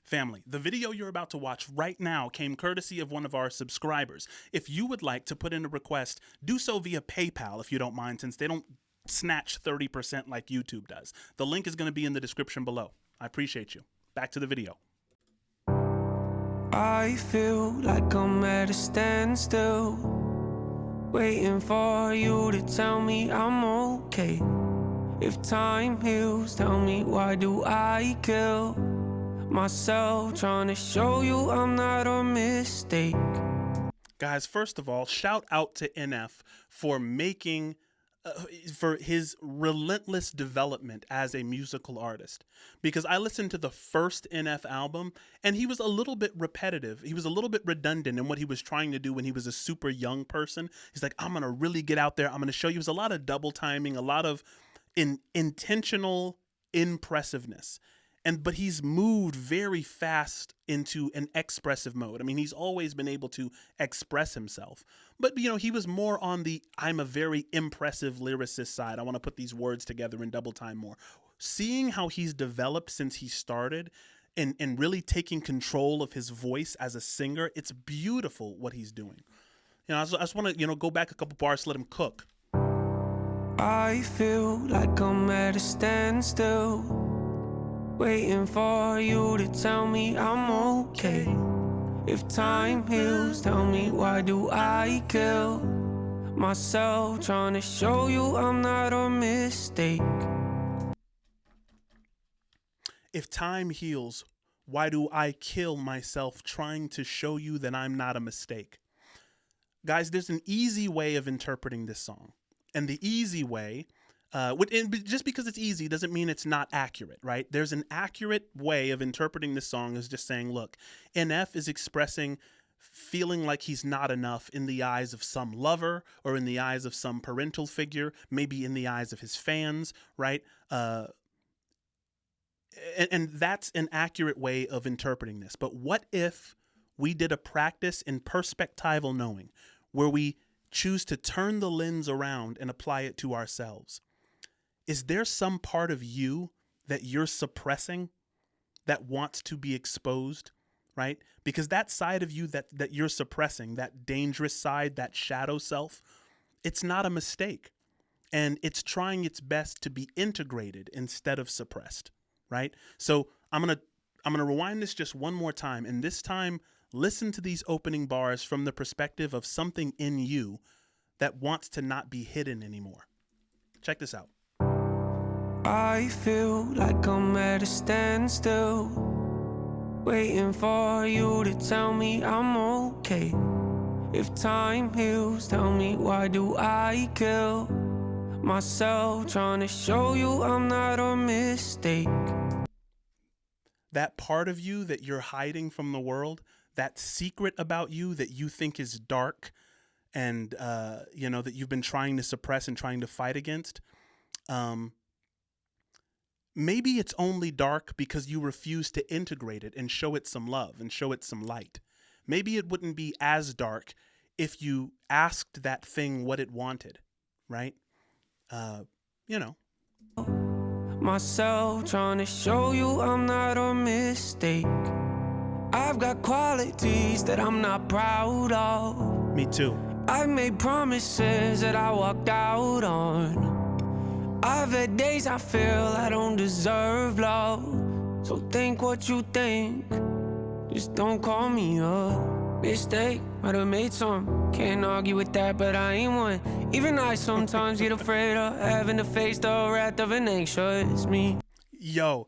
Family, the video you're about to watch right now came courtesy of one of our subscribers. If you would like to put in a request, do so via PayPal if you don't mind, since they don't snatch 30% like YouTube does. The link is going to be in the description below. I appreciate you. Back to the video. I feel like I'm at a standstill, waiting for you to tell me I'm okay. If time heals, tell me, why do I kill myself trying to show you I'm not a mistake? Guys, first of all, shout out to NF for making for his relentless development as a musical artist, because I listened to the first NF album and he was a little bit repetitive. He was a little bit redundant in what he was trying to do when he was a super young person. He's like, I'm going to really get out there. I'm going to show you. It was a lot of double timing, a lot of intentional impressiveness. But he's moved very fast into an expressive mode. I mean, he's always been able to express himself. But, you know, he was more on the I'm a very impressive lyricist side. I want to put these words together in double time more. Seeing how he's developed since he started and really taking control of his voice as a singer, it's beautiful what he's doing. You know, I just want to, go back a couple bars, let him cook. I feel like I'm at a standstill, waiting for you to tell me I'm okay. If time heals, tell me, why do I kill myself trying to show you I'm not a mistake? If time heals, why do I kill myself trying to show you that I'm not a mistake? Guys, there's an easy way of interpreting this song. And the easy way, just because it's easy doesn't mean it's not accurate, right? There's an accurate way of interpreting this song is just saying, look, NF is expressing feeling like he's not enough in the eyes of some lover or in the eyes of some parental figure, maybe in the eyes of his fans, right? And that's an accurate way of interpreting this. But what if we did a practice in perspectival knowing, where we choose to turn the lens around and apply it to ourselves? Is there some part of you that you're suppressing that wants to be exposed, right? Because that side of you that you're suppressing, that dangerous side, that shadow self, it's not a mistake. And it's trying its best to be integrated instead of suppressed, right? So I'm gonna rewind this just one more time, and this time listen to these opening bars from the perspective of something in you that wants to not be hidden anymore. Check this out. I feel like I'm at a standstill, waiting for you to tell me I'm okay. If time heals, tell me, why do I kill myself trying to show you I'm not a mistake? That part of you that you're hiding from the world, that secret about you that you think is dark and, that you've been trying to suppress and trying to fight against, maybe it's only dark because you refuse to integrate it and show it some love and show it some light. Maybe it wouldn't be as dark if you asked that thing what it wanted, right? Myself trying to show you I'm not a mistake. I've got qualities that I'm not proud of. Me too. I've made promises that I walked out on. I've had days I feel I don't deserve love. So think what you think, just don't call me a mistake. Might have made some, can't argue with that, but I ain't one. Even I sometimes get afraid of having to face the wrath of an anxious me. Yo,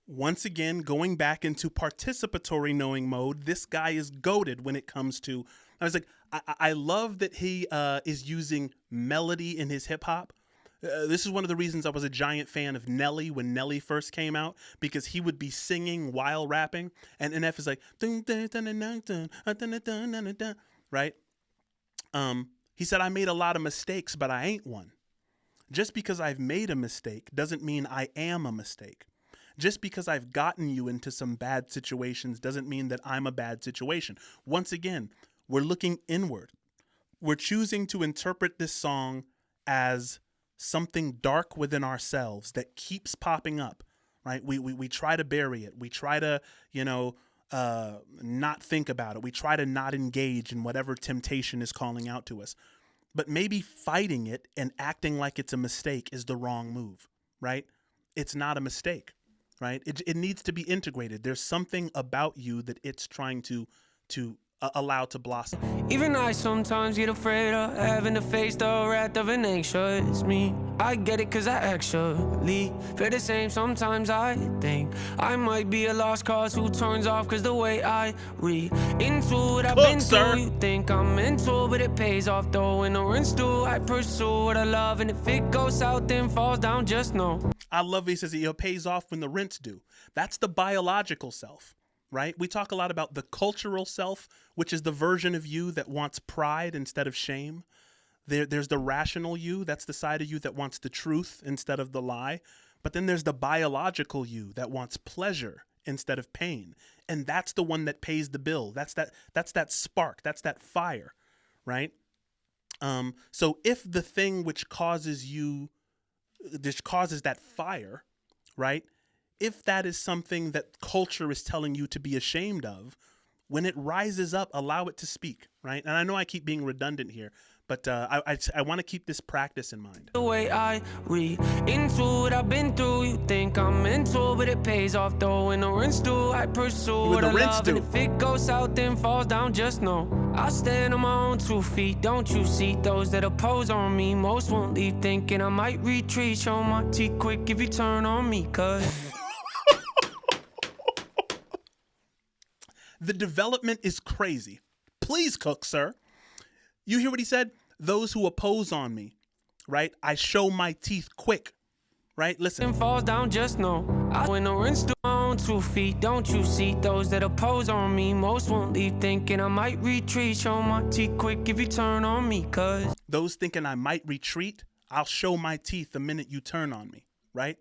once again, going back into participatory knowing mode, this guy is goated when it comes to, I was like, I love that he is using melody in his hip hop. This is one of the reasons I was a giant fan of Nelly when Nelly first came out, because he would be singing while rapping, and NF is like, right? He said, I made a lot of mistakes, but I ain't one. Just because I've made a mistake doesn't mean I am a mistake. Just because I've gotten you into some bad situations doesn't mean that I'm a bad situation. Once again, we're looking inward. We're choosing to interpret this song as something dark within ourselves that keeps popping up, right? We try to bury it. We try to, not think about it. We try to not engage in whatever temptation is calling out to us. But maybe fighting it and acting like it's a mistake is the wrong move, right? It's not a mistake, right? It needs to be integrated. There's something about you that it's trying to allow to blossom. Even I sometimes get afraid of having to face the wrath of an anxious me. I get it cause I actually feel the same. Sometimes I think I might be a lost cause who turns off cause the way I read into what I've been through. You think I'm mental but it pays off though. When the rinse do, I pursue what I love, and if it goes south then falls down, just know. I love he says it pays off when the rents do. That's the biological self. Right? We talk a lot about the cultural self, which is the version of you that wants pride instead of shame. There's the rational you. That's the side of you that wants the truth instead of the lie. But then there's the biological you that wants pleasure instead of pain. And that's the one that pays the bill. That's that spark. That's that fire, right? So if the thing which causes that fire, right? If that is something that culture is telling you to be ashamed of, when it rises up, allow it to speak, right? And I know I keep being redundant here, but I want to keep this practice in mind. The way I read into what I've been through, you think I'm mental, but it pays off though. When the rinse do, I pursue what I love, and if it goes south then falls down, just know I stand on my own 2 feet. Don't you see those that oppose on me? Most won't leave thinking I might retreat. Show my teeth quick if you turn on me, cause the development is crazy. Please cook, sir. You hear what he said? Those who oppose on me, right? I show my teeth quick, right? Listen. Falls down, just know. When the rinse do on 2 feet, don't you see those that oppose on me? Most won't leave thinking I might retreat. Show my teeth quick if you turn on me, cause those thinking I might retreat, I'll show my teeth the minute you turn on me, right?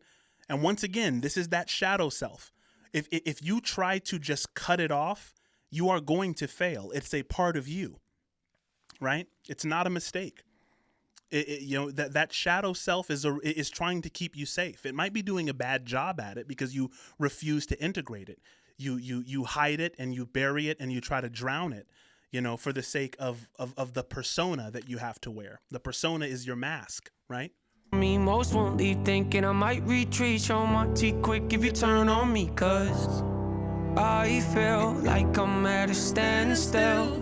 And once again, this is that shadow self. If you try to just cut it off, you are going to fail. It's a part of you, right? It's not a mistake. That shadow self is trying to keep you safe. It might be doing a bad job at it because you refuse to integrate it. You hide it and you bury it and you try to drown it, for the sake of the persona that you have to wear. The persona is your mask, right? Me, most won't leave thinking I might retreat. Show my teeth quick if you turn on me, cause I feel like I'm at a standstill,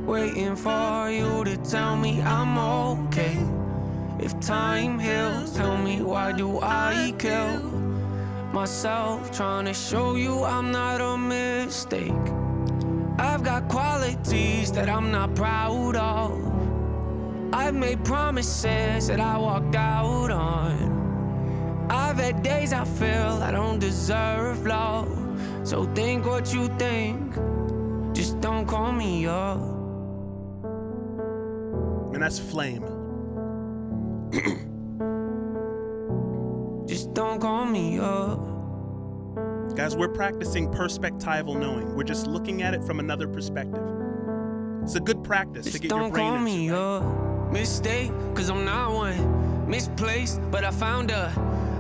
waiting for you to tell me I'm okay. If time heals, tell me why do I kill myself trying to show you I'm not a mistake. I've got qualities that I'm not proud of. I've made promises that I walked out on. I've had days I feel I don't deserve love. So think what you think, just don't call me up. And that's flame. Just don't call me up. Guys, we're practicing perspectival knowing. We're just looking at it from another perspective. It's a good practice just to get your brain into. Don't call me up. Mistake, cause I'm not one. Misplaced, but I found a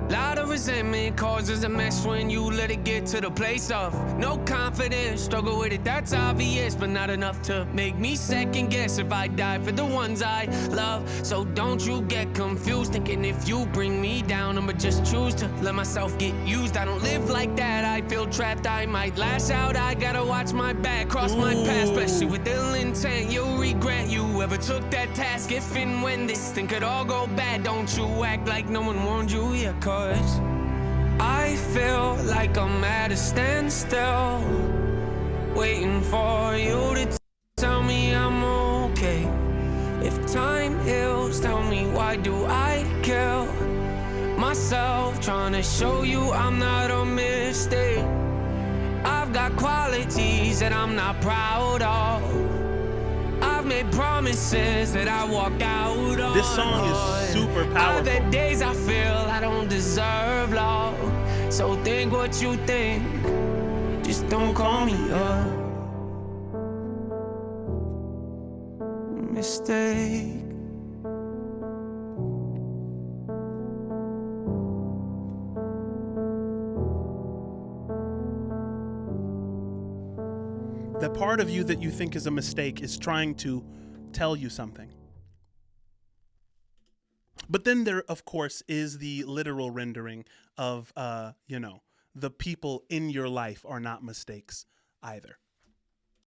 lot of resentment causes a mess when you let it get to the place of no confidence. Struggle with it, that's obvious, but not enough to make me second guess if I die for the ones I love. So don't you get confused, thinking if you bring me down, I'ma just choose to let myself get used. I don't live like that, I feel trapped, I might lash out. I gotta watch my back, cross my path, especially with ill intent. You'll regret you ever took that task. If and when this thing could all go bad, don't you act like no one warned you, yeah, cause I feel like I'm at a standstill, waiting for you to tell me I'm okay. If time heals, tell me why do I kill myself trying to show you I'm not a mistake. I've got qualities that I'm not proud of. I've made promises that I walked out on. This song is super powerful. I've had days I feel I don't deserve love. So think what you think, just don't call me up. Mistake. The part of you that you think is a mistake is trying to tell you something. But then there, of course, is the literal rendering of, the people in your life are not mistakes either.